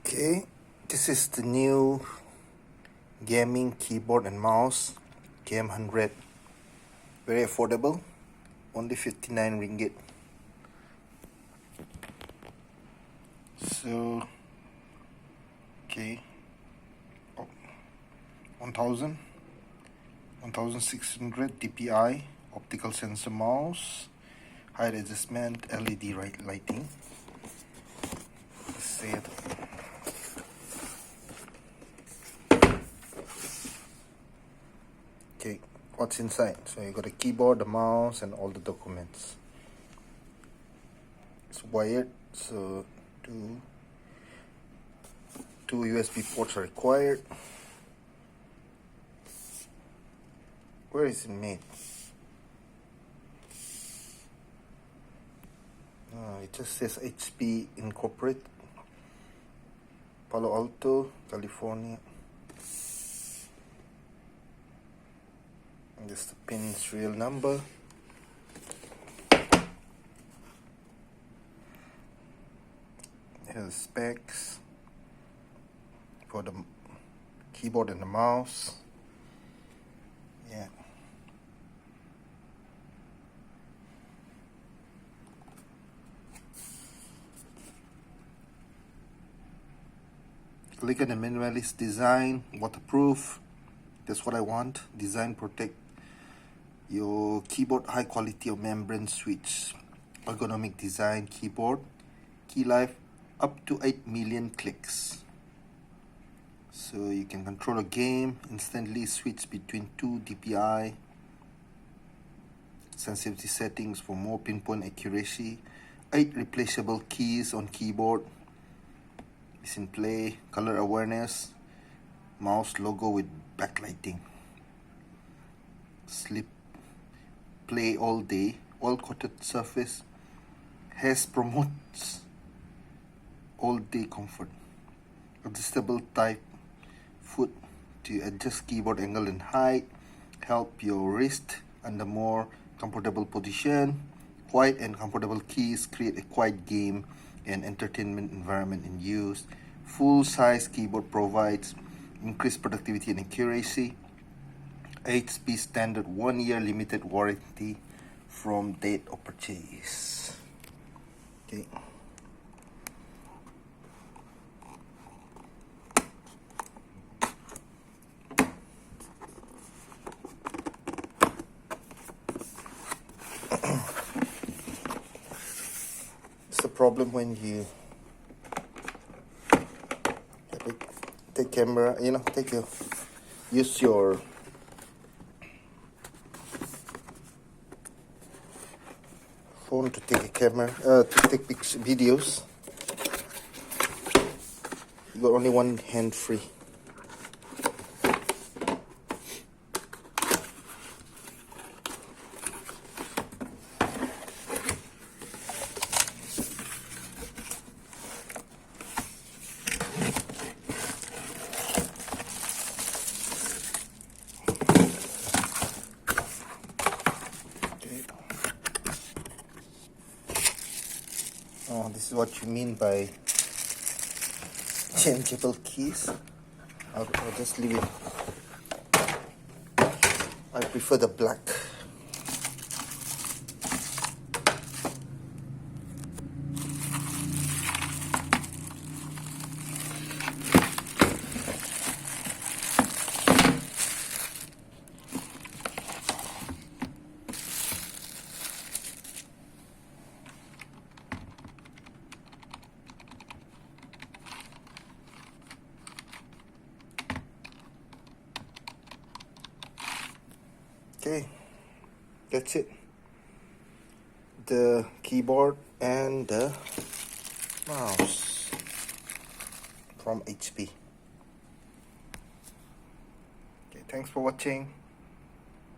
Okay, this is the new gaming keyboard and mouse, km100. Very affordable, only 59 ringgit. So, okay, 1600 dpi, optical sensor mouse, height adjustment, LED lighting. Let's see it. Okay, what's inside? So you got a keyboard, the mouse, and all the documents. It's wired, so two USB ports are required. Where is it made? It just says HP Incorporated, Palo Alto, California. And this is the pin's real number. Here's the specs for the keyboard and the mouse. Yeah. Elegant and minimalist design, waterproof. That's what I want. Design protect your keyboard, high quality of membrane switch, ergonomic design keyboard, key life up to 8 million clicks. So you can control a game, instantly switch between 2 DPI, sensitivity settings for more pinpoint accuracy, 8 replaceable keys on keyboard, is in play, color awareness, mouse logo with backlighting, sleep, play all day, oil coated surface, has promotes all day comfort, adjustable type foot to adjust keyboard angle and height, help your wrist under more comfortable position, quiet and comfortable keys, create a quiet game and entertainment environment in use. Full size keyboard provides increased productivity and accuracy. HP standard 1 year limited warranty from date of purchase. Okay. It's the problem when you take camera, use your phone to take a camera, to take videos. You got only one hand free. Oh, this is what you mean by changeable keys. I'll just leave it. I prefer the black. Okay, that's it. The keyboard and the mouse from HP. Okay, thanks for watching.